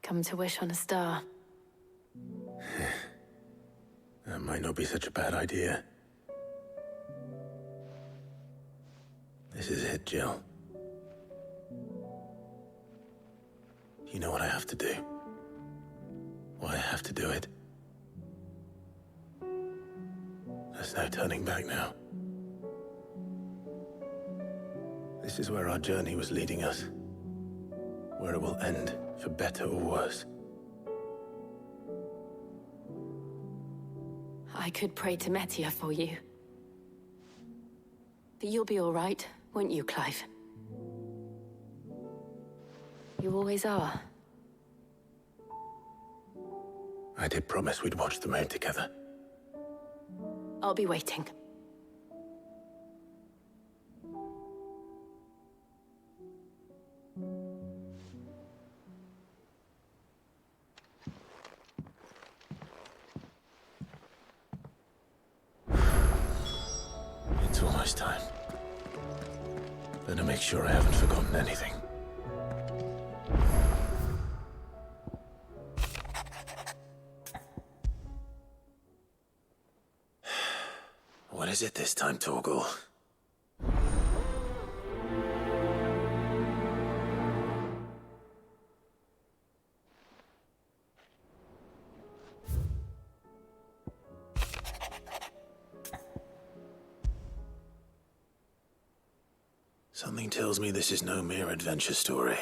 Come to wish on a star. That might not be such a bad idea. This is it, Jill. You know what I have to do. Why I have to do it. There's no turning back now. This is where our journey was leading us. Where it will end, for better or worse. I could pray to Metia for you. But you'll be all right, won't you, Clive? You always are. I did promise we'd watch the moon together. I'll be waiting. It's almost time. Better make sure I haven't forgotten anything. What is it this time, Torgal? Something tells me this is no mere adventure story.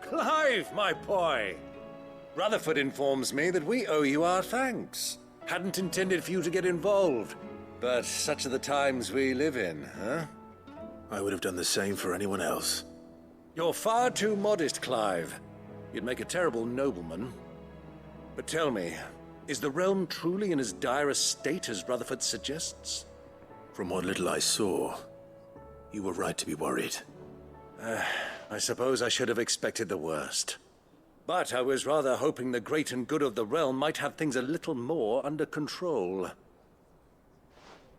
Clive, my boy! Rutherford informs me that we owe you our thanks. Hadn't intended for you to get involved, but such are the times we live in, huh? I would have done the same for anyone else. You're far too modest, Clive. You'd make a terrible nobleman. But tell me, is the realm truly in as dire a state as Rutherford suggests? From what little I saw, you were right to be worried. I suppose I should have expected the worst. But I was rather hoping the great and good of the realm might have things a little more under control.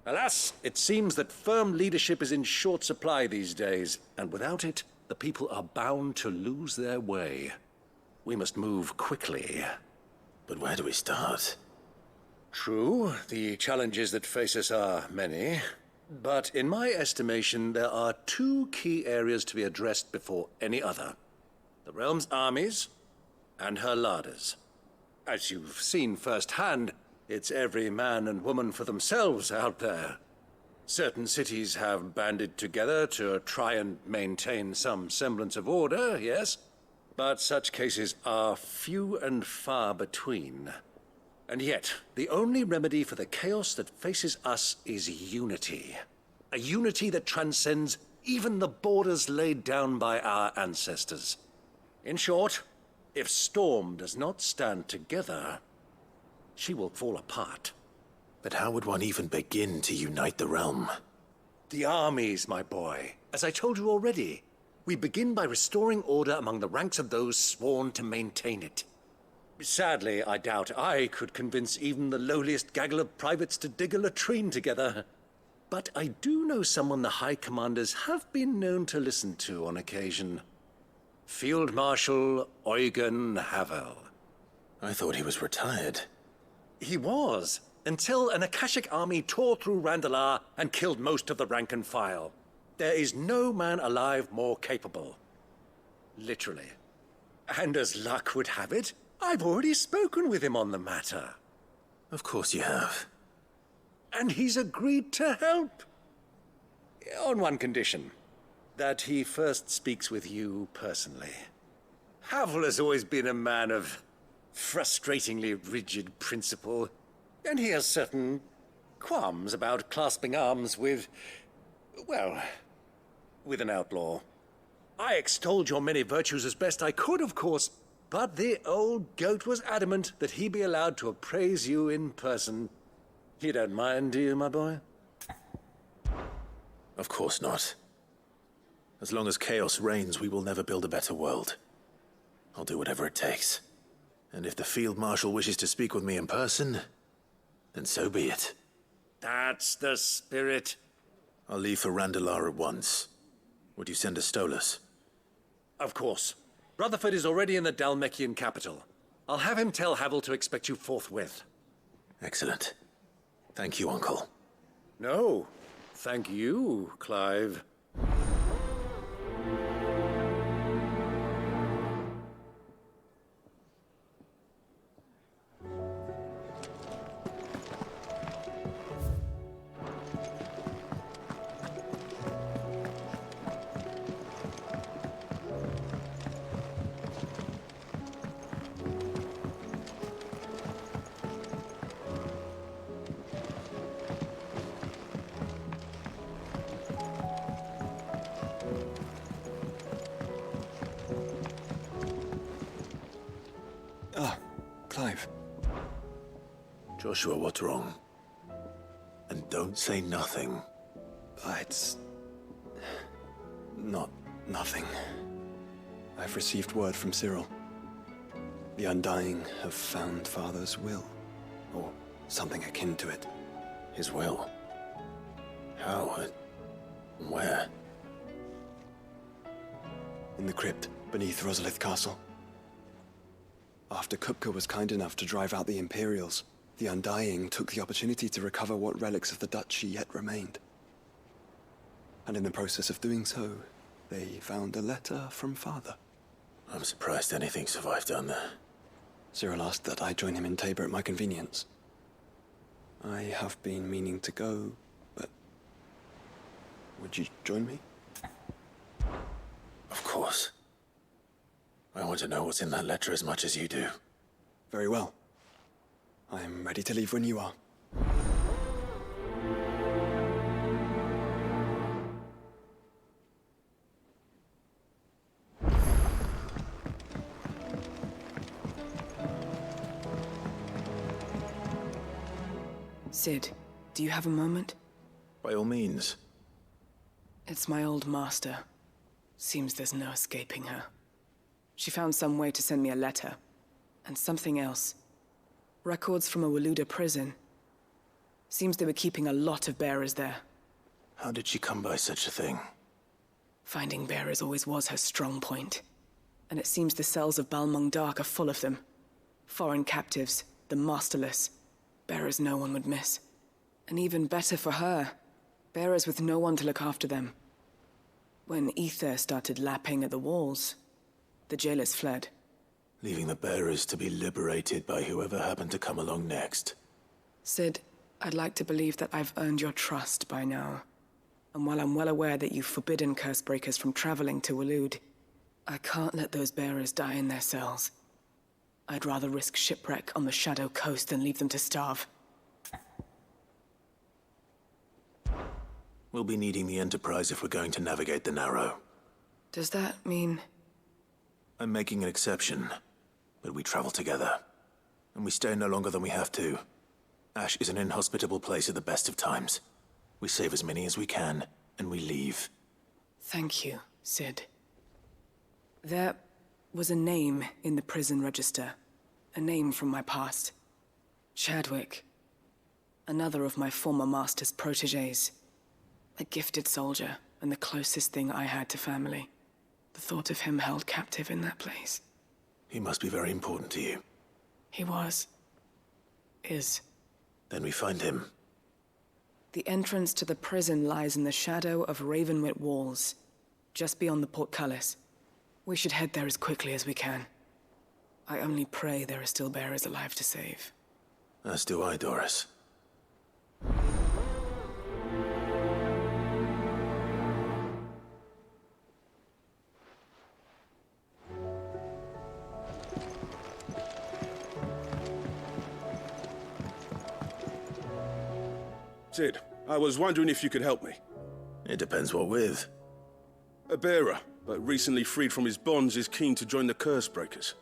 Alas, it seems that firm leadership is in short supply these days, and without it, the people are bound to lose their way. We must move quickly. But where do we start? True, the challenges that face us are many. But in my estimation, there are two key areas to be addressed before any other. The realm's armies and her larders. As you've seen firsthand, it's every man and woman for themselves out there. Certain cities have banded together to try and maintain some semblance of order, yes, but such cases are few and far between. And yet, the only remedy for the chaos that faces us is unity. A unity that transcends even the borders laid down by our ancestors. In short, if Storm does not stand together, she will fall apart. But how would one even begin to unite the realm? The armies, my boy. As I told you already, we begin by restoring order among the ranks of those sworn to maintain it. Sadly, I doubt I could convince even the lowliest gaggle of privates to dig a latrine together. But I do know someone the High Commanders have been known to listen to on occasion. Field Marshal Eugen Havel. I thought he was retired. He was, until an Akashic army tore through Randalar and killed most of the rank and file. There is no man alive more capable. Literally. And as luck would have it, I've already spoken with him on the matter. Of course you have. And he's agreed to help. On one condition. That he first speaks with you personally. Havel has always been a man of frustratingly rigid principle, and he has certain qualms about clasping arms with, well, with an outlaw. I extolled your many virtues as best I could, of course, but the old goat was adamant that he be allowed to appraise you in person. You don't mind, do you, my boy? Of course not. As long as chaos reigns, we will never build a better world. I'll do whatever it takes. And if the Field Marshal wishes to speak with me in person, then so be it. That's the spirit. I'll leave for Randalar at once. Would you send a Stolas? Of course. Rutherford is already in the Dalmekian capital. I'll have him tell Havel to expect you forthwith. Excellent. Thank you, Uncle. No, thank you, Clive. Clive. Joshua, what's wrong? And don't say nothing. It's... not nothing. I've received word from Cyril. The Undying have found Father's will, or something akin to it. His will? How? Where? In the crypt beneath Rosalith Castle. After Kupka was kind enough to drive out the Imperials, the Undying took the opportunity to recover what relics of the Duchy yet remained. And in the process of doing so, they found a letter from Father. I'm surprised anything survived down there. Cyril asked that I join him in Tabor at my convenience. I have been meaning to go, but... would you join me? Of course. I want to know what's in that letter as much as you do. Very well. I'm ready to leave when you are. Sid, do you have a moment? By all means. It's my old master. Seems there's no escaping her. She found some way to send me a letter. And something else. Records from a Waluda prison. Seems they were keeping a lot of bearers there. How did she come by such a thing? Finding bearers always was her strong point. And it seems the cells of Balmung Dark are full of them. Foreign captives, the masterless. Bearers no one would miss. And even better for her, bearers with no one to look after them. When ether started lapping at the walls, the jailers fled. Leaving the bearers to be liberated by whoever happened to come along next. Sid, I'd like to believe that I've earned your trust by now. And while I'm well aware that you've forbidden Cursebreakers from traveling to Walud, I can't let those bearers die in their cells. I'd rather risk shipwreck on the Shadow Coast than leave them to starve. We'll be needing the Enterprise if we're going to navigate the Narrow. Does that mean... I'm making an exception, but we travel together. And we stay no longer than we have to. Ash is an inhospitable place at the best of times. We save as many as we can, and we leave. Thank you, Sid. There was a name in the prison register. A name from my past. Chadwick. Another of my former master's protégés. A gifted soldier, and the closest thing I had to family. The thought of him held captive in that place. He must be very important to you. He was. Is. Then we find him. The entrance to the prison lies in the shadow of Ravenwit Walls, just beyond the portcullis. We should head there as quickly as we can. I only pray there are still bearers alive to save. As do I, Doris. Sid, I was wondering if you could help me. It depends what with. A bearer, but recently freed from his bonds, is keen to join the Curse Breakers.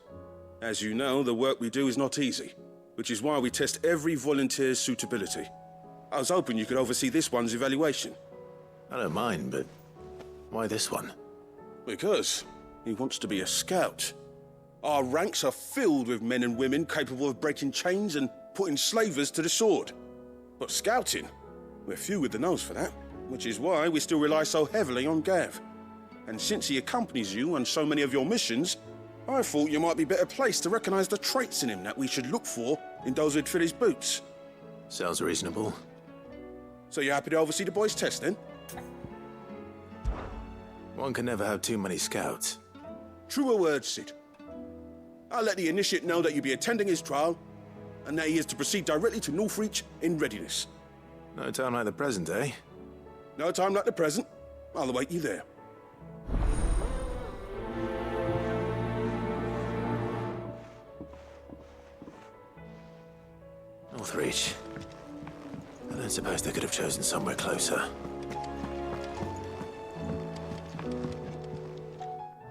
As you know, the work we do is not easy, which is why we test every volunteer's suitability. I was hoping you could oversee this one's evaluation. I don't mind, but why this one? Because he wants to be a scout. Our ranks are filled with men and women capable of breaking chains and putting slavers to the sword. But scouting, we're few with the nose for that, which is why we still rely so heavily on Gav. And since he accompanies you on so many of your missions, I thought you might be better placed to recognize the traits in him that we should look for in those who'd fill his boots. Sounds reasonable. So you're happy to oversee the boys' test, then? One can never have too many scouts. Truer words, Sid. I'll let the initiate know that you'll be attending his trial, and that he is to proceed directly to Northreach in readiness. No time like the present, eh? No time like the present. I'll await you there. Northreach. I don't suppose they could have chosen somewhere closer.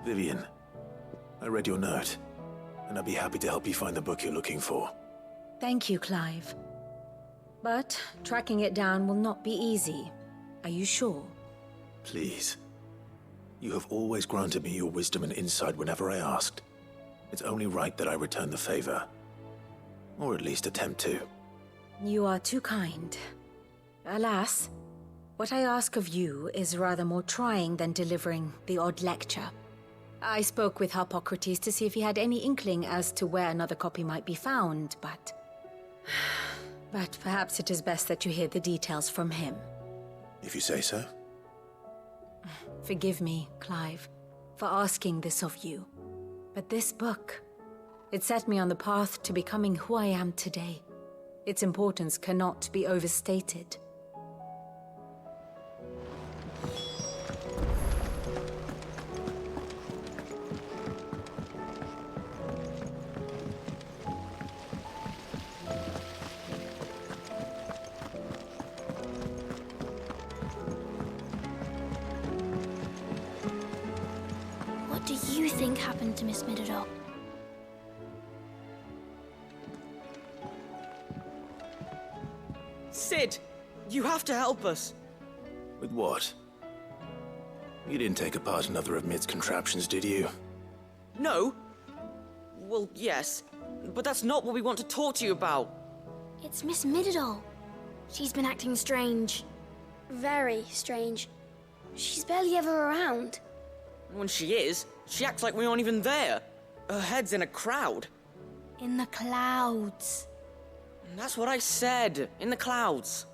Vivian, I read your note, and I'd be happy to help you find the book you're looking for. Thank you, Clive. But tracking it down will not be easy. Are you sure? Please. You have always granted me your wisdom and insight whenever I asked. It's only right that I return the favor. Or at least attempt to. You are too kind. Alas, what I ask of you is rather more trying than delivering the odd lecture. I spoke with Harpocrates to see if he had any inkling as to where another copy might be found, but perhaps it is best that you hear the details from him. If you say so. Forgive me, Clive, for asking this of you. But this book, it set me on the path to becoming who I am today. Its importance cannot be overstated. What do you think happened to Miss Midadol? Sid, you have to help us. With what? You didn't take apart another of Mid's contraptions, did you? No? Well, yes, but that's not what we want to talk to you about. It's Miss Midadol. She's been acting strange. Very strange. She's barely ever around. When she is, she acts like we aren't even there. Her head's in a crowd. In the clouds. That's what I said, in the clouds.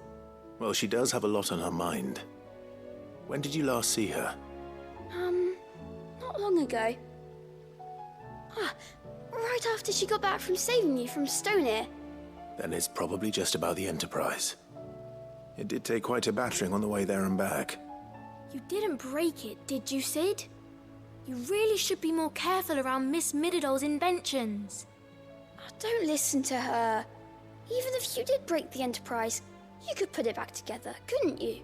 Well, she does have a lot on her mind. When did you last see her? Not long ago. Right after she got back from saving you from Stoneir. Then it's probably just about the Enterprise. It did take quite a battering on the way there and back. You didn't break it, did you, Sid? You really should be more careful around Miss Midadol's inventions. Oh, don't listen to her. Even if you did break the Enterprise, you could put it back together, couldn't you?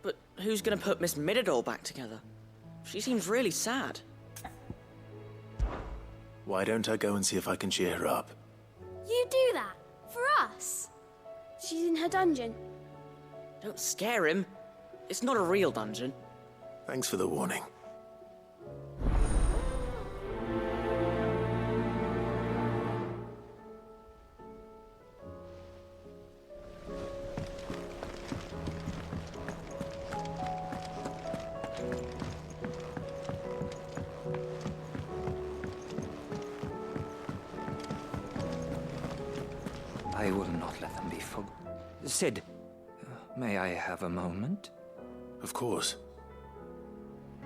But who's gonna put Miss Midadol back together? She seems really sad. Why don't I go and see if I can cheer her up? You do that? For us? She's in her dungeon. Don't scare him. It's not a real dungeon. Thanks for the warning. I will not let them be Sid, may I have a moment? Of course.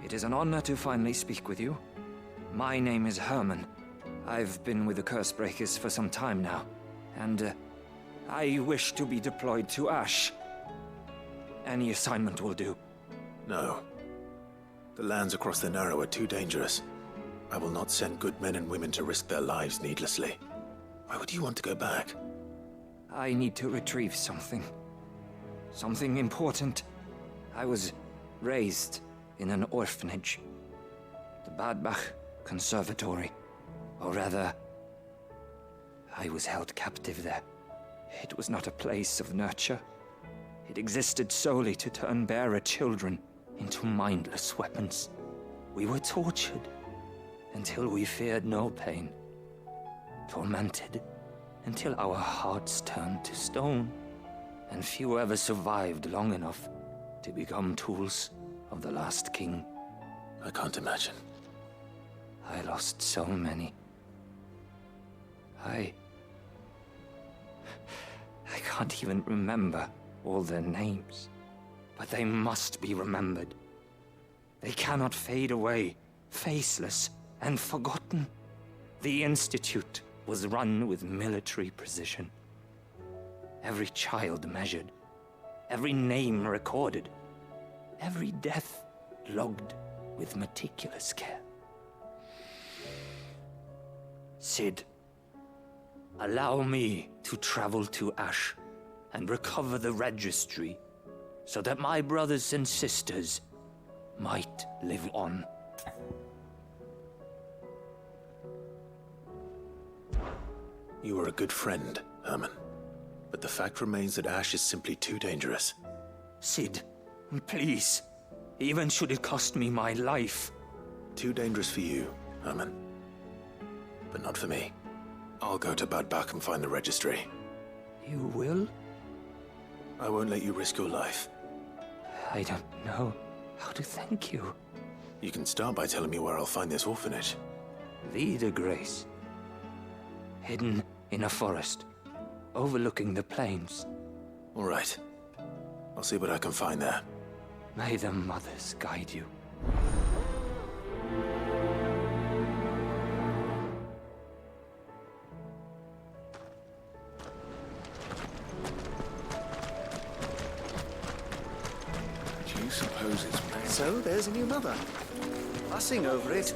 It is an honor to finally speak with you. My name is Herman. I've been with the Cursebreakers for some time now, and I wish to be deployed to Ash. Any assignment will do. No. The lands across the Narrow are too dangerous. I will not send good men and women to risk their lives needlessly. Why would you want to go back? I need to retrieve something. Something important. I was raised in an orphanage. The Badbach Conservatory. Or rather, I was held captive there. It was not a place of nurture. It existed solely to turn bearer children into mindless weapons. We were tortured until we feared no pain. Tormented until our hearts turned to stone. And few ever survived long enough to become tools of the last king. I can't imagine. I lost so many. I can't even remember all their names. But they must be remembered. They cannot fade away, faceless and forgotten. The Institute was run with military precision. Every child measured, every name recorded, every death logged with meticulous care. Sid, allow me to travel to Ash and recover the registry so that my brothers and sisters might live on. You were a good friend, Herman. But the fact remains that Ash is simply too dangerous. Sid, please. Even should it cost me my life. Too dangerous for you, Herman. But not for me. I'll go to Bad Bach and find the registry. You will? I won't let you risk your life. I don't know how to thank you. You can start by telling me where I'll find this orphanage. Vida Grace. Hidden in a forest, overlooking the plains. All right. I'll see what I can find there. May the mothers guide you. Do you suppose it's So, there's a new mother. Fussing over it.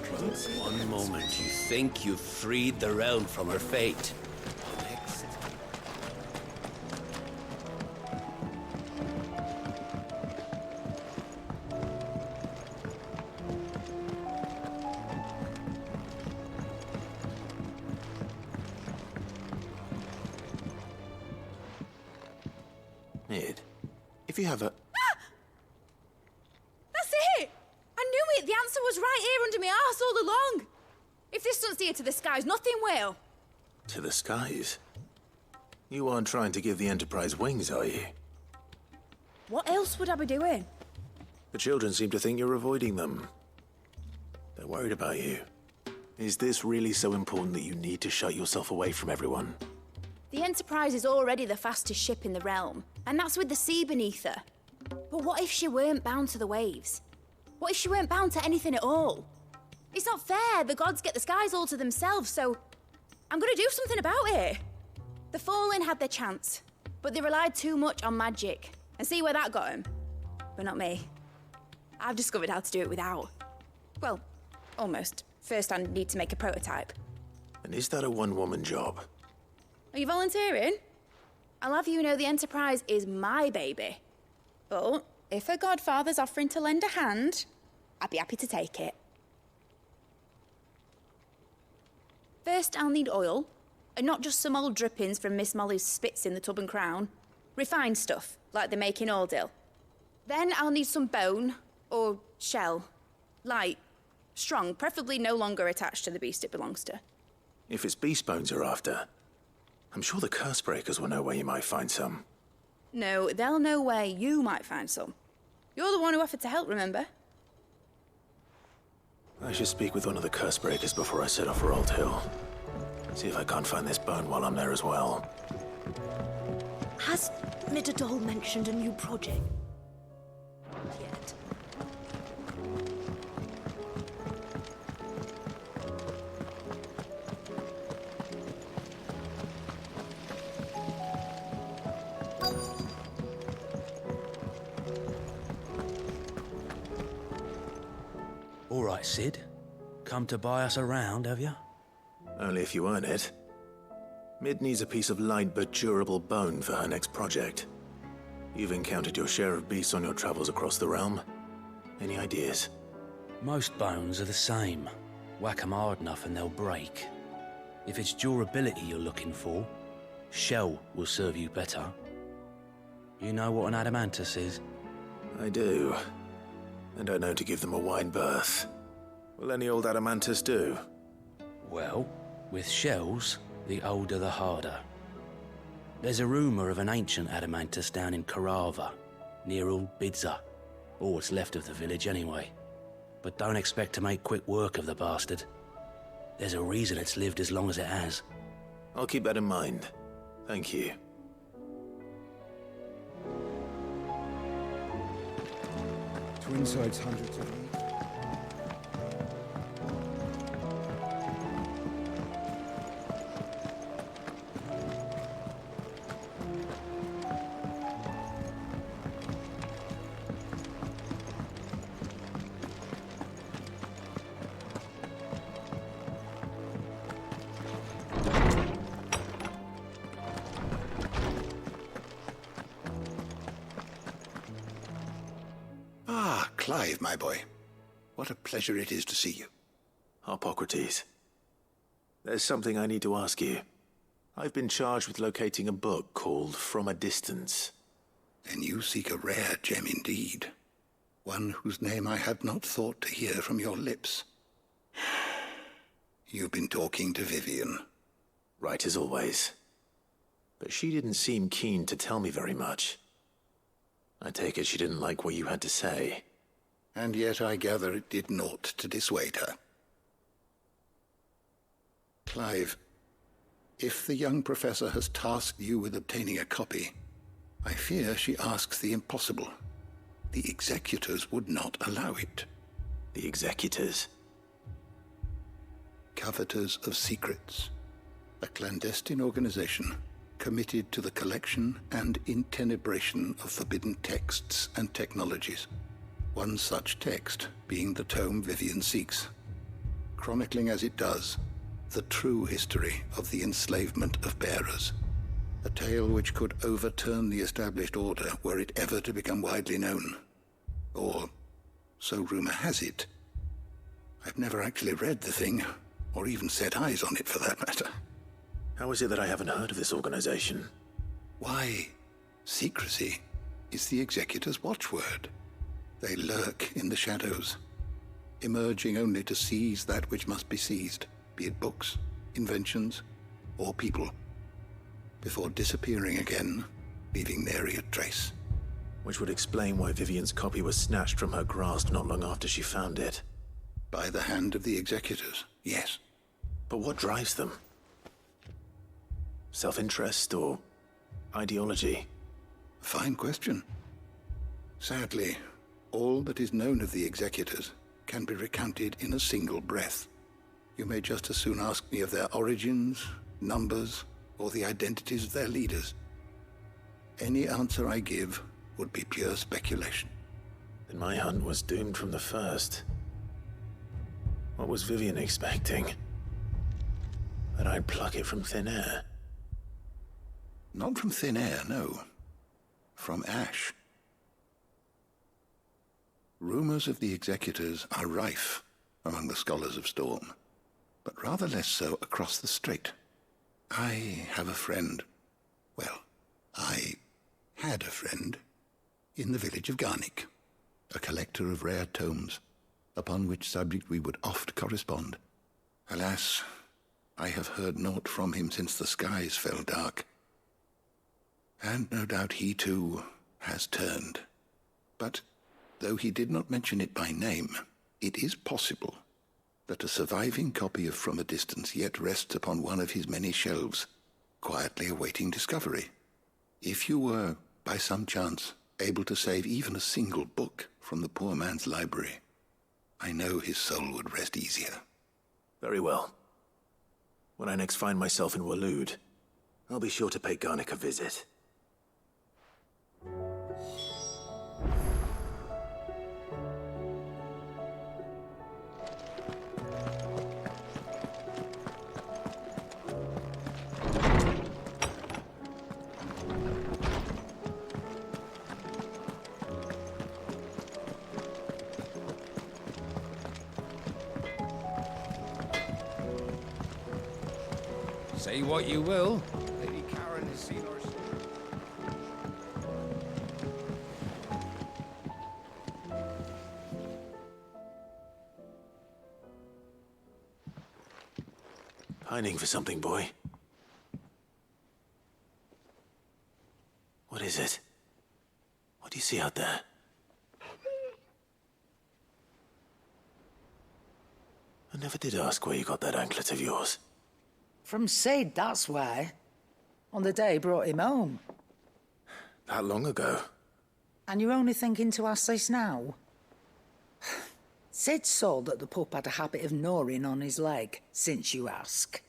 One moment, you think you've freed the realm from her fate. Ned, if you have a... That's it! I knew it! The answer was right here under my arse all along! If this doesn't steer to the skies, nothing will! To the skies? You aren't trying to give the Enterprise wings, are you? What else would I be doing? The children seem to think you're avoiding them. They're worried about you. Is this really so important that you need to shut yourself away from everyone? The Enterprise is already the fastest ship in the realm, and that's with the sea beneath her. But what if she weren't bound to the waves? What if she weren't bound to anything at all? It's not fair. The gods get the skies all to themselves, so I'm gonna do something about it. The Fallen had their chance, but they relied too much on magic. And see where that got them? But not me. I've discovered how to do it without. Well, almost. First I need to make a prototype. And is that a one-woman job? Are you volunteering? I'll have you know the Enterprise is my baby. But if her godfather's offering to lend a hand, I'd be happy to take it. First, I'll need oil, and not just some old drippings from Miss Molly's spits in the tub and crown. Refined stuff, like they make in Ordil. Then I'll need some bone, or shell. Light, strong, preferably no longer attached to the beast it belongs to. If it's beast bones you're after, I'm sure the curse breakers will know where you might find some. No, they'll know where you might find some. You're the one who offered to help, remember? I should speak with one of the curse breakers before I set off for Old Hill. See if I can't find this bone while I'm there as well. Has Midadol mentioned a new project yet? All right, Sid. Come to buy us around, have you? Only if you earn it. Mid needs a piece of light but durable bone for her next project. You've encountered your share of beasts on your travels across the realm. Any ideas? Most bones are the same. Whack 'em hard enough and they'll break. If it's durability you're looking for, shell will serve you better. You know what an adamantus is? I do. And I know to give them a wide berth. Will any old adamantus do? Well, with shells, the older the harder. There's a rumour of an ancient adamantus down in Karava, near Ul Bidza, or what's left of the village anyway. But don't expect to make quick work of the bastard. There's a reason it's lived as long as it has. I'll keep that in mind. Thank you. Twin sides hundreds of feet. Clive, my boy. What a pleasure it is to see you. Hippocrates. There's something I need to ask you. I've been charged with locating a book called From a Distance. Then you seek a rare gem indeed. One whose name I had not thought to hear from your lips. You've been talking to Vivian. Right as always. But she didn't seem keen to tell me very much. I take it she didn't like what you had to say. And yet I gather it did naught to dissuade her. Clive, if the young professor has tasked you with obtaining a copy, I fear she asks the impossible. The executors would not allow it. The executors? Coveters of Secrets. A clandestine organization committed to the collection and intenebration of forbidden texts and technologies. One such text being the tome Vivian seeks, chronicling as it does the true history of the enslavement of bearers, a tale which could overturn the established order were it ever to become widely known. Or, so rumor has it. I've never actually read the thing, or even set eyes on it for that matter. How is it that I haven't heard of this organization? Why, secrecy is the executor's watchword. They lurk in the shadows, emerging only to seize that which must be seized, be it books, inventions, or people, before disappearing again, leaving nary a trace. Which would explain why Vivian's copy was snatched from her grasp not long after she found it. By the hand of the executors, yes. But what drives them? Self-interest or ideology? Fine question. Sadly, all that is known of the executors can be recounted in a single breath. You may just as soon ask me of their origins, numbers, or the identities of their leaders. Any answer I give would be pure speculation. Then my hunt was doomed from the first. What was Vivian expecting? That I'd pluck it from thin air? Not from thin air, no. From ash. Rumors of the executors are rife among the scholars of Storm, but rather less so across the strait. I have a friend. Well, I had a friend in the village of Garnik, a collector of rare tomes, upon which subject we would oft correspond. Alas, I have heard naught from him since the skies fell dark. And no doubt he, too, has turned. But though he did not mention it by name, it is possible that a surviving copy of From a Distance yet rests upon one of his many shelves, quietly awaiting discovery. If you were, by some chance, able to save even a single book from the poor man's library, I know his soul would rest easier. Very well. When I next find myself in Waloed, I'll be sure to pay Garnik a visit. Say what you will. Lady Karen has seen our... Pining for something, boy. What is it? What do you see out there? I never did ask where you got that anklet of yours. From Sid, that's why. On the day he brought him home. That long ago? And you're only thinking to ask this now? Sid saw that the pup had a habit of gnawing on his leg, since you ask.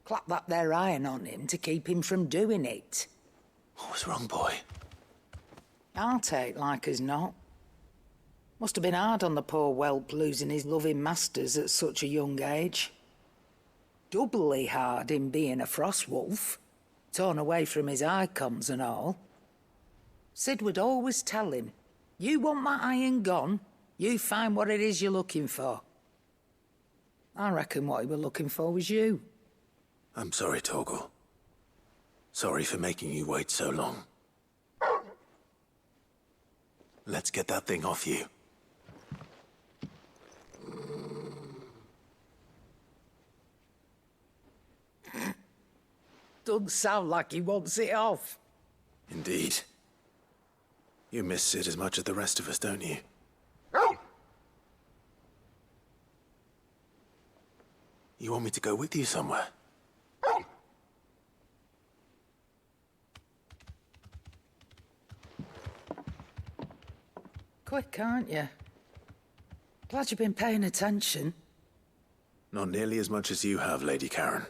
Clap that there iron on him to keep him from doing it. What was wrong, boy? I'll take like as not. Must have been hard on the poor whelp losing his loving masters at such a young age. Doubly hard him being a frost wolf, torn away from his icons and all. Sid would always tell him, you want that iron gone, you find what it is you're looking for. I reckon what he were looking for was you. I'm sorry, Torgal. Sorry for making you wait so long. Let's get that thing off you. Doesn't sound like he wants it off. Indeed. You miss Sid as much as the rest of us, don't you? You want me to go with you somewhere? Quick, aren't you? Glad you've been paying attention. Not nearly as much as you have, Lady Karen.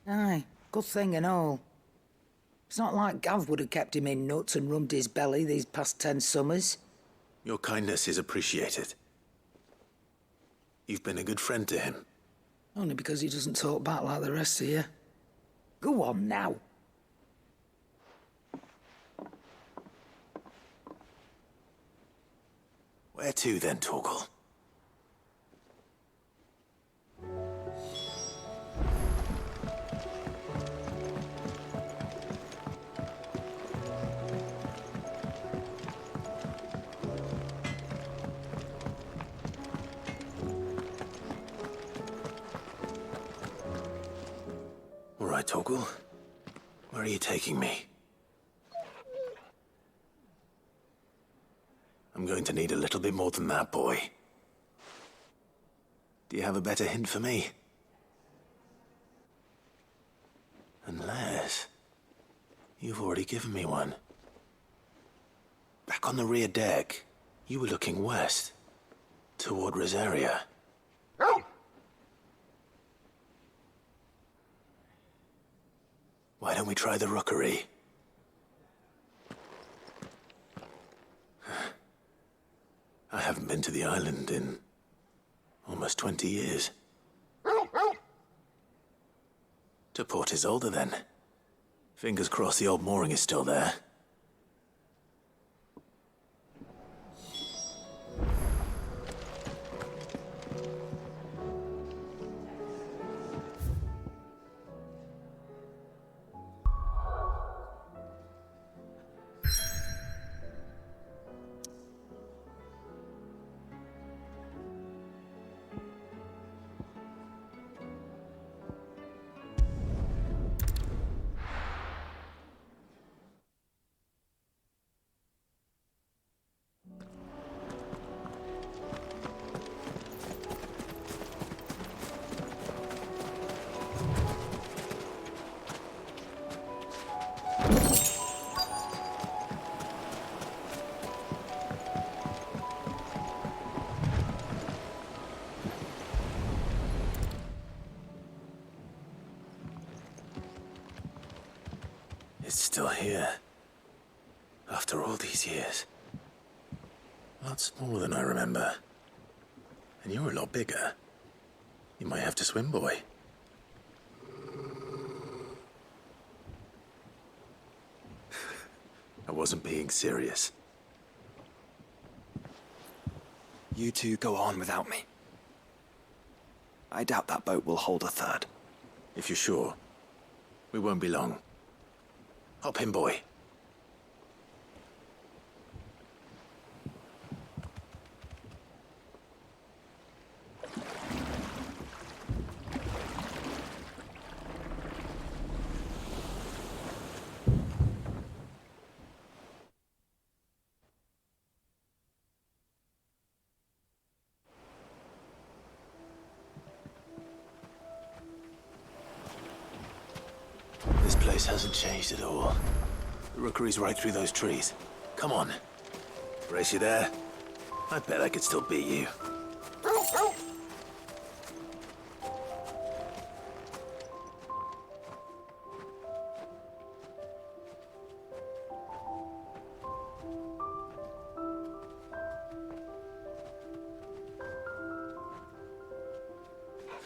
Aye, good thing and all. It's not like Gav would have kept him in nuts and rubbed his belly these past 10 summers. Your kindness is appreciated. You've been a good friend to him. Only because he doesn't talk back like the rest of you. Go on now. Where to then, Torgal? All right, Torgal. Where are you taking me? I'm going to need a little bit more than that, boy. Do you have a better hint for me? Unless... you've already given me one. Back on the rear deck, you were looking west, toward Rosaria. Why don't we try the rookery? I haven't been to the island in almost 20 years. To Port Isolde, then. Fingers crossed the old mooring is still there. It's still here. After all these years. A lot smaller than I remember. And you're a lot bigger. You might have to swim, boy. I wasn't being serious. You two go on without me. I doubt that boat will hold a third. If you're sure. We won't be long. Hop in, boy. This place hasn't changed at all. The rookery's right through those trees. Come on. Brace you there. I bet I could still beat you.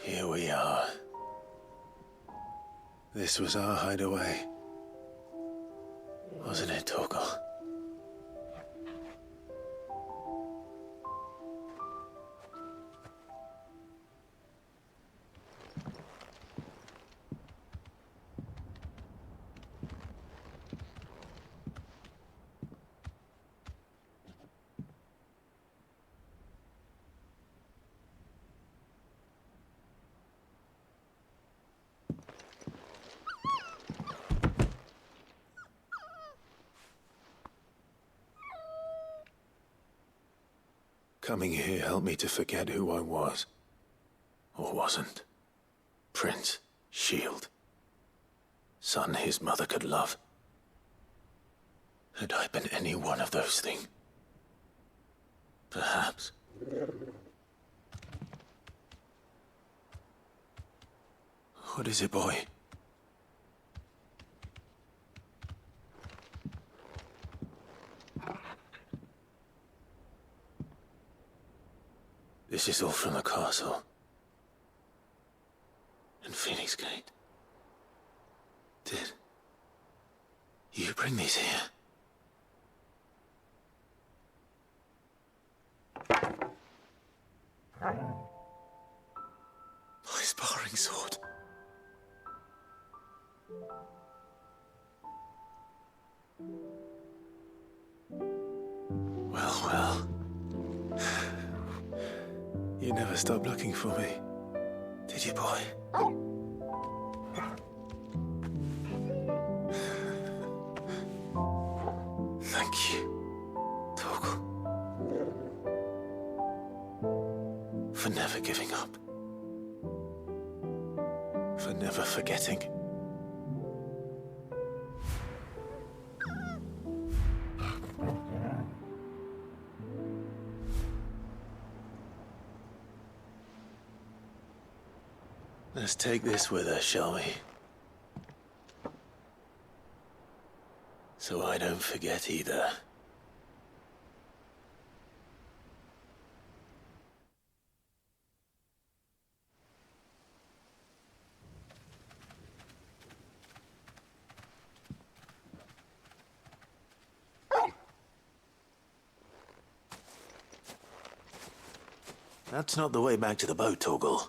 Here we are. This was our hideaway. Wasn't it, Torgal? Coming here helped me to forget who I was. Or wasn't. Prince, shield. Son his mother could love. Had I been any one of those things? Perhaps. What is it, boy? This is all from the castle. And Phoenix Gate. Did you bring these here? My sparring sword. Well. You never stopped looking for me, did you, boy? Thank you, Torgal. For never giving up. For never forgetting. Let's take this with us, shall we? So I don't forget either. That's not the way back to the boat, Torgal.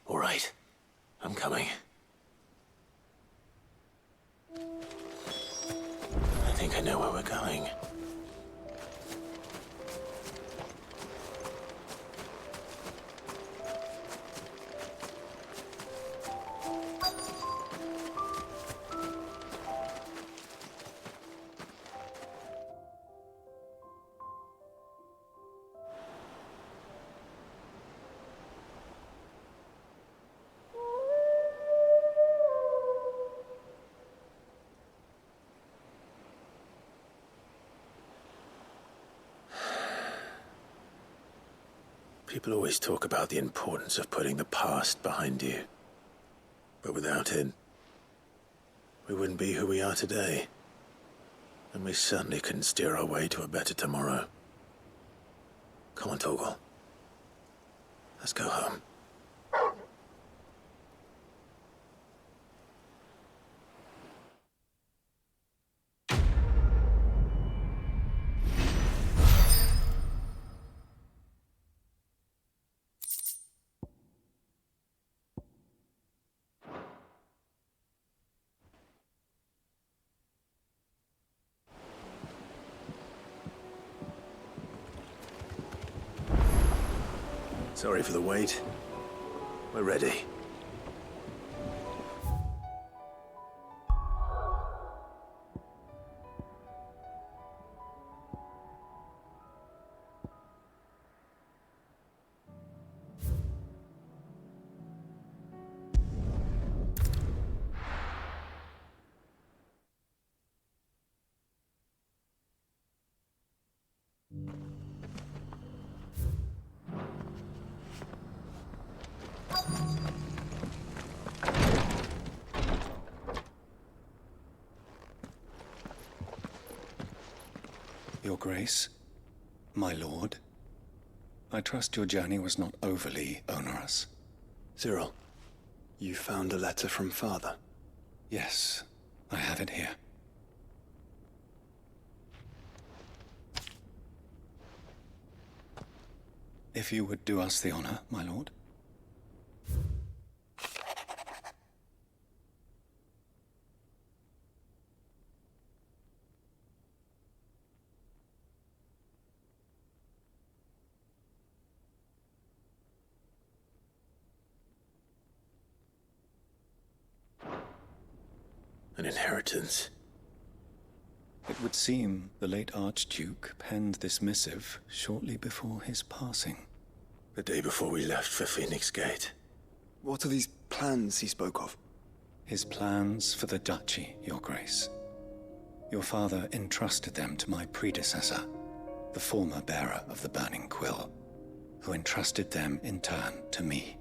All right. I'm coming. I think I know where we're going. People always talk about the importance of putting the past behind you. But without it, we wouldn't be who we are today. And we certainly couldn't steer our way to a better tomorrow. Come on, Torgal. Let's go home. Sorry for the wait. We're ready. Your Grace, my lord, I trust your journey was not overly onerous. Cyril, you found a letter from Father? Yes, I have it here. If you would do us the honor, my lord. An inheritance. It would seem the late Archduke penned this missive shortly before his passing. The day before we left for Phoenix Gate. What are these plans he spoke of? His plans for the duchy, Your Grace. Your father entrusted them to my predecessor, the former bearer of the Burning Quill, who entrusted them in turn to me.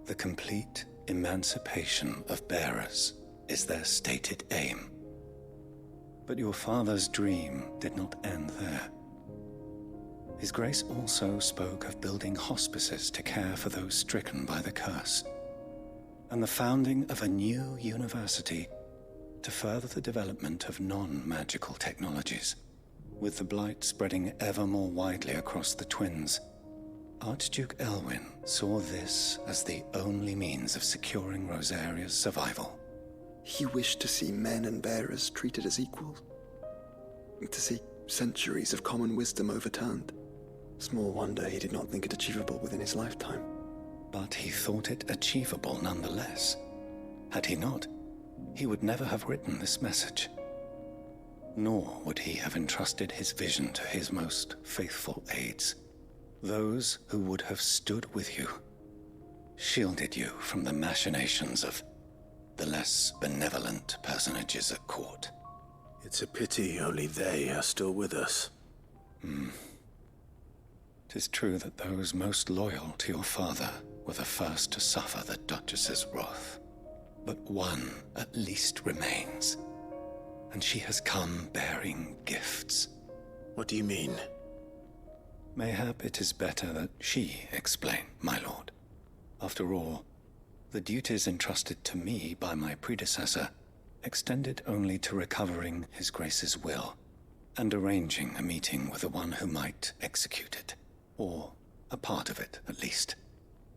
The complete emancipation of bearers is their stated aim. But your father's dream did not end there. His Grace also spoke of building hospices to care for those stricken by the curse, and the founding of a new university to further the development of non-magical technologies. With the blight spreading ever more widely across the twins, Archduke Elwyn saw this as the only means of securing Rosaria's survival. He wished to see men and bearers treated as equals. To see centuries of common wisdom overturned. Small wonder he did not think it achievable within his lifetime. But he thought it achievable nonetheless. Had he not, he would never have written this message. Nor would he have entrusted his vision to his most faithful aides. Those who would have stood with you, shielded you from the machinations of the less benevolent personages at court. It's a pity only they are still with us. 'Tis true that those most loyal to your father were the first to suffer the Duchess's wrath. But one at least remains, and she has come bearing gifts. What do you mean? Mayhap it is better that she explain, my lord. After all, the duties entrusted to me by my predecessor extended only to recovering His Grace's will and arranging a meeting with the one who might execute it, or a part of it at least.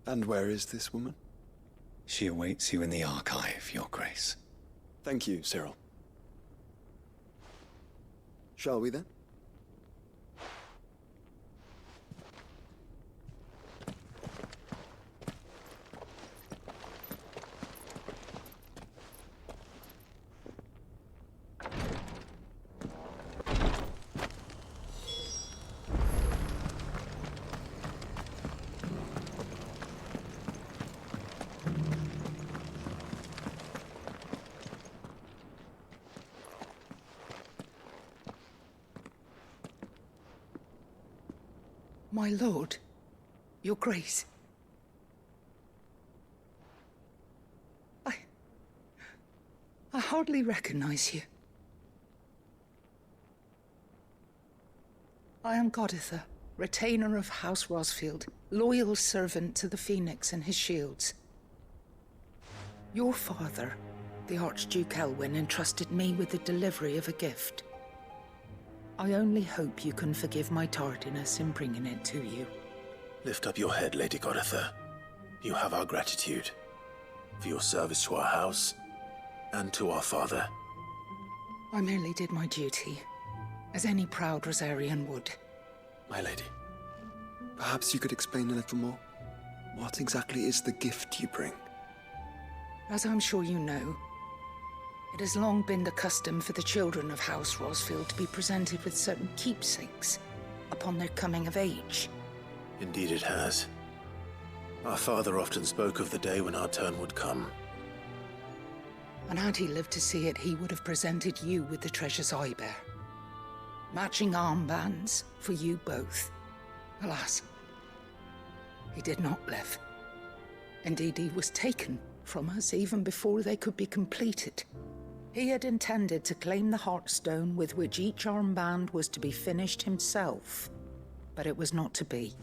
And where is this woman? She awaits you in the archive, Your Grace. Thank you, Cyril. Shall we then? My lord, Your Grace. I hardly recognize you. I am Goditha, retainer of House Rosfield, loyal servant to the Phoenix and his shields. Your father, the Archduke Elwyn, entrusted me with the delivery of a gift. I only hope you can forgive my tardiness in bringing it to you. Lift up your head, Lady Goditha. You have our gratitude for your service to our house and to our father. I merely did my duty, as any proud Rosarian would. My lady, perhaps you could explain a little more? What exactly is the gift you bring? As I'm sure you know, it has long been the custom for the children of House Rosfield to be presented with certain keepsakes upon their coming of age. Indeed it has. Our father often spoke of the day when our turn would come. And had he lived to see it, he would have presented you with the treasures I bear. Matching armbands for you both. Alas, he did not live. Indeed, he was taken from us even before they could be completed. He had intended to claim the Heartstone with which each armband was to be finished himself, but it was not to be.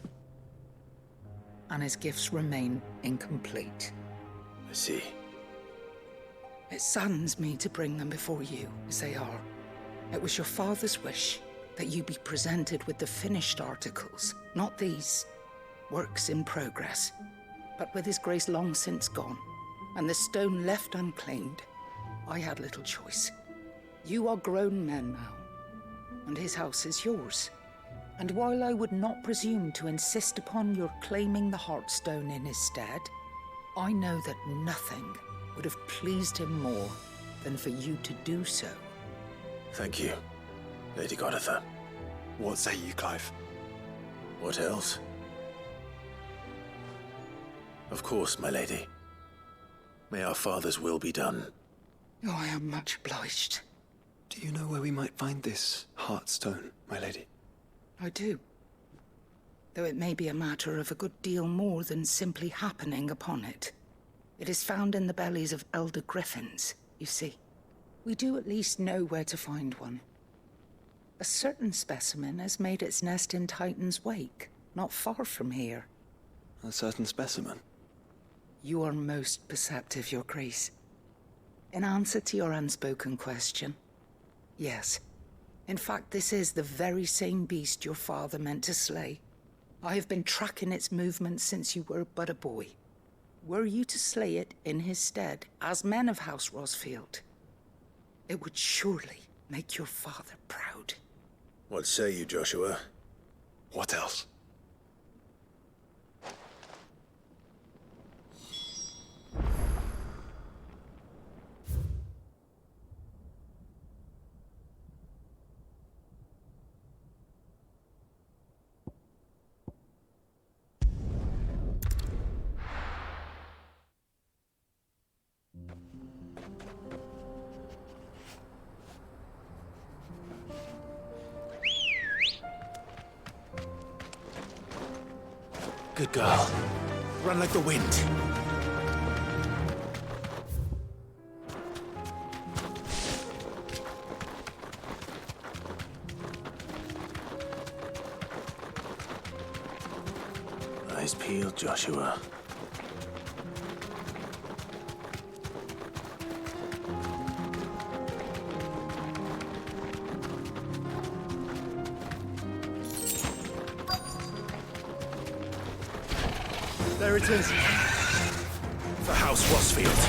And his gifts remain incomplete. I see. It saddens me to bring them before you, as they are. It was your father's wish that you be presented with the finished articles, not these works in progress. But with his grace long since gone, and the stone left unclaimed, I had little choice. You are grown men now, and his house is yours. And while I would not presume to insist upon your claiming the Heartstone in his stead, I know that nothing would have pleased him more than for you to do so. Thank you, Lady Goditha. What say you, Clive? What else? Of course, my lady. May our father's will be done. Oh, I am much obliged. Do you know where we might find this Heartstone, my lady? I do. Though it may be a matter of a good deal more than simply happening upon it. It is found in the bellies of elder griffins, you see. We do at least know where to find one. A certain specimen has made its nest in Titan's Wake, not far from here. A certain specimen? You are most perceptive, Your Grace. In answer to your unspoken question, yes. In fact, this is the very same beast your father meant to slay. I have been tracking its movements since you were but a boy. Were you to slay it in his stead, as men of House Rosfield, it would surely make your father proud. What say you, Joshua? What else? Good girl. Run like the wind. Eyes peeled, Joshua. There it is. For House Rosfield.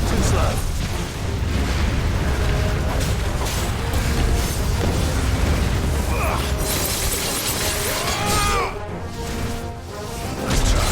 Too slow. Nice try.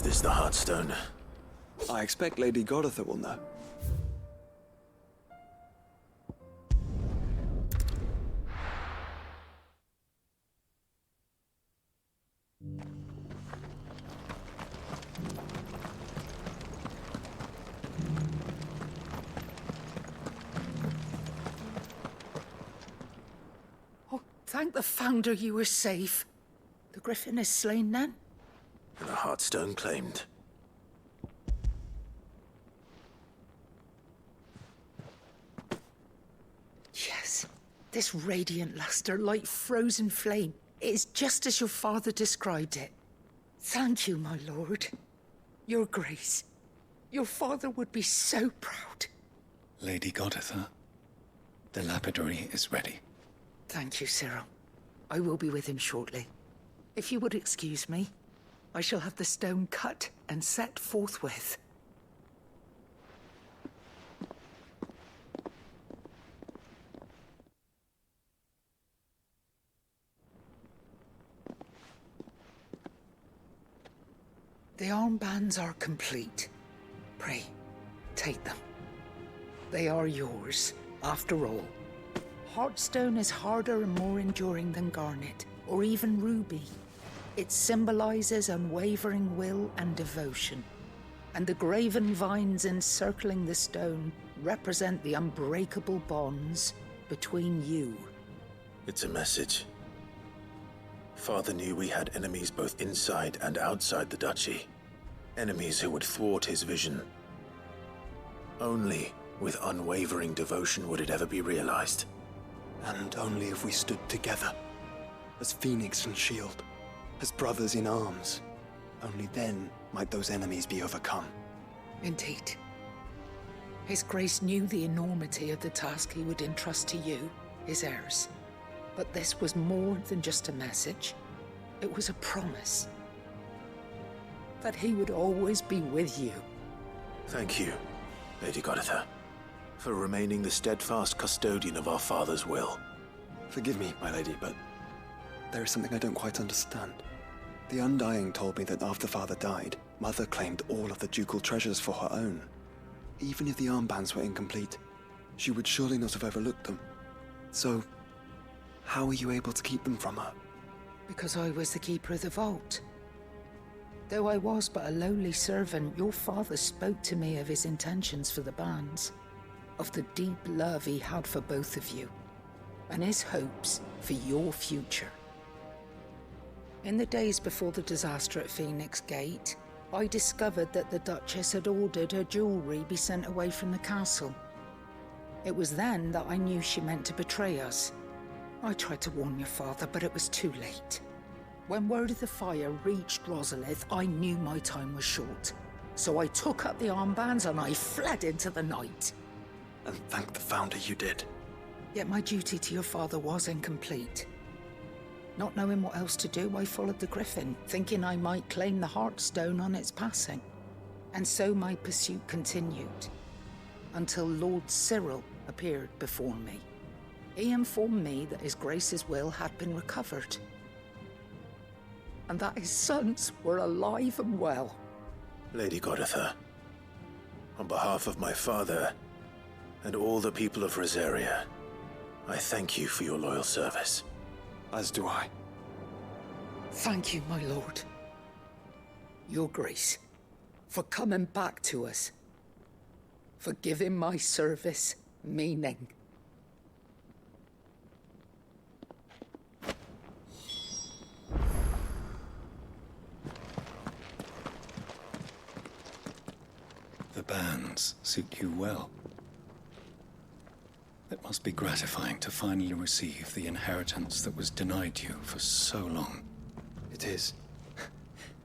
Is this the Heartstone? I expect Lady Goditha will know. Oh, thank the Founder you were safe. The Griffin is slain then? And the Heartstone claimed. Yes. This radiant luster, like frozen flame. It is just as your father described it. Thank you, my lord. Your Grace. Your father would be so proud. Lady Goditha, the lapidary is ready. Thank you, Cyril. I will be with him shortly. If you would excuse me, I shall have the stone cut and set forthwith. The armbands are complete. Pray, take them. They are yours, after all. Heartstone is harder and more enduring than garnet, or even ruby. It symbolizes unwavering will and devotion. And the graven vines encircling the stone represent the unbreakable bonds between you. It's a message. Father knew we had enemies both inside and outside the duchy. Enemies who would thwart his vision. Only with unwavering devotion would it ever be realized. And only if we stood together, as Phoenix and Shield, as brothers in arms. Only then might those enemies be overcome. Indeed. His Grace knew the enormity of the task he would entrust to you, his heirs. But this was more than just a message. It was a promise. That he would always be with you. Thank you, Lady Goditha, for remaining the steadfast custodian of our father's will. Forgive me, my lady, but there is something I don't quite understand. The Undying told me that after Father died, Mother claimed all of the ducal treasures for her own. Even if the armbands were incomplete, she would surely not have overlooked them. So, how were you able to keep them from her? Because I was the keeper of the vault. Though I was but a lowly servant, your father spoke to me of his intentions for the bands, of the deep love he had for both of you, and his hopes for your future. In the days before the disaster at Phoenix Gate, I discovered that the Duchess had ordered her jewelry be sent away from the castle. It was then that I knew she meant to betray us. I tried to warn your father, but it was too late. When word of the fire reached Rosalith, I knew my time was short. So I took up the armbands and I fled into the night. And thank the Founder you did. Yet my duty to your father was incomplete. Not knowing what else to do, I followed the Griffin, thinking I might claim the Heartstone on its passing. And so my pursuit continued, until Lord Cyril appeared before me. He informed me that His Grace's will had been recovered, and that his sons were alive and well. Lady Goditha, on behalf of my father and all the people of Rosaria, I thank you for your loyal service. As do I. Thank you, my lord. Your Grace, for coming back to us, for giving my service meaning. The bands suit you well. It must be gratifying to finally receive the inheritance that was denied you for so long. It is.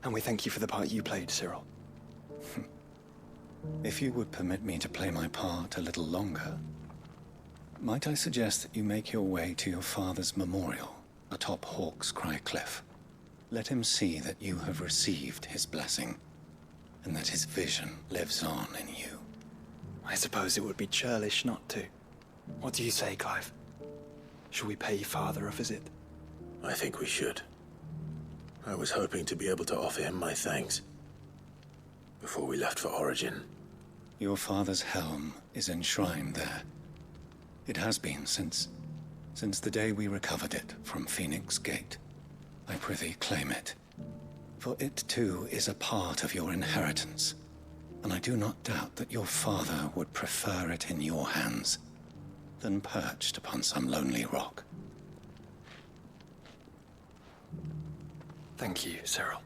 And we thank you for the part you played, Cyril. If you would permit me to play my part a little longer, might I suggest that you make your way to your father's memorial atop Hawk's Cry Cliff? Let him see that you have received his blessing, and that his vision lives on in you. I suppose it would be churlish not to. What do you say, Clive? Shall we pay Father a visit? I think we should. I was hoping to be able to offer him my thanks. before we left for Origin. Your father's helm is enshrined there. It has been since the day we recovered it from Phoenix Gate. I prithee claim it. For it too is a part of your inheritance, and I do not doubt that your father would prefer it in your hands than perched upon some lonely rock. Thank you, Cyril.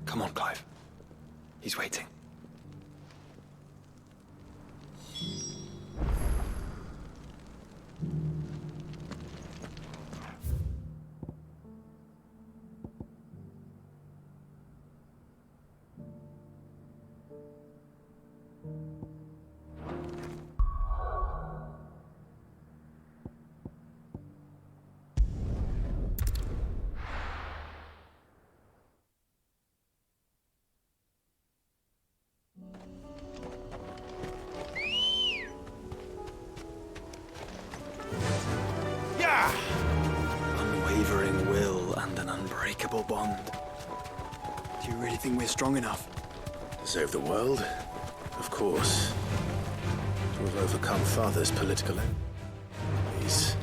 Come on, Clive. He's waiting. Unwavering will and an unbreakable bond. Do you really think we're strong enough? To save the world? Of course. To have overcome Father's political enemies.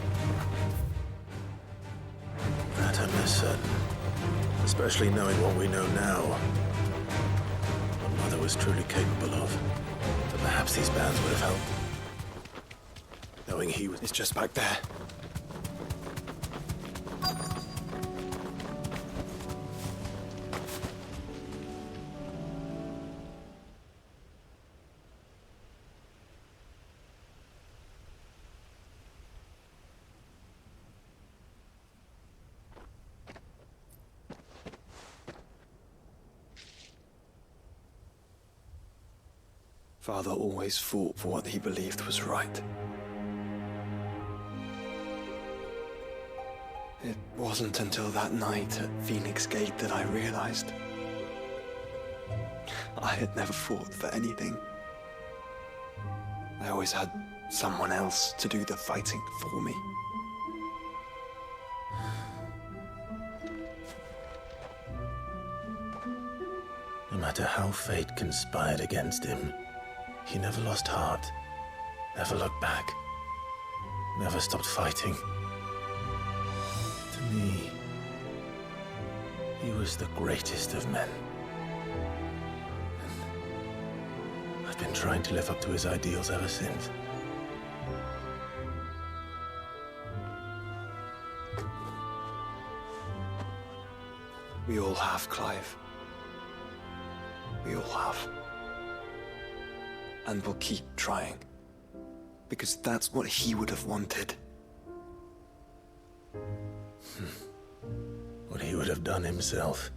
That I'm less certain. Especially knowing what we know now. What Mother was truly capable of. But perhaps these bands would have helped. Knowing he was... It's just back there. Father always fought for what he believed was right. It wasn't until that night at Phoenix Gate that I realized I had never fought for anything. I always had someone else to do the fighting for me. No matter how fate conspired against him, he never lost heart, never looked back, never stopped fighting. To me, he was the greatest of men. And I've been trying to live up to his ideals ever since. We all have, Clive. We all have. And we'll keep trying. Because that's what he would have wanted. What he would have done himself.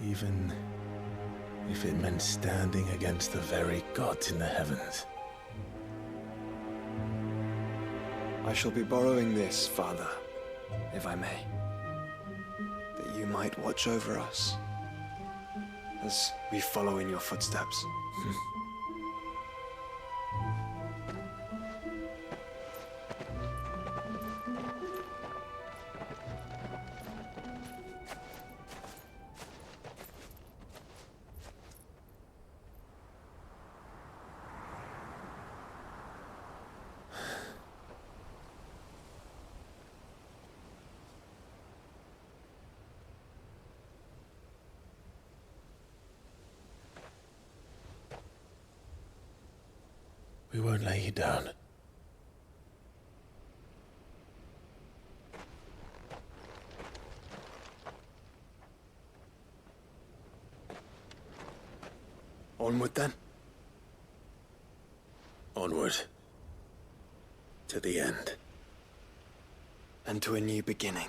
Even if it meant standing against the very gods in the heavens. I shall be borrowing this, Father, if I may. That you might watch over us as we follow in your footsteps. We won't lay you down. Onward then? Onward. To the end. And to a new beginning.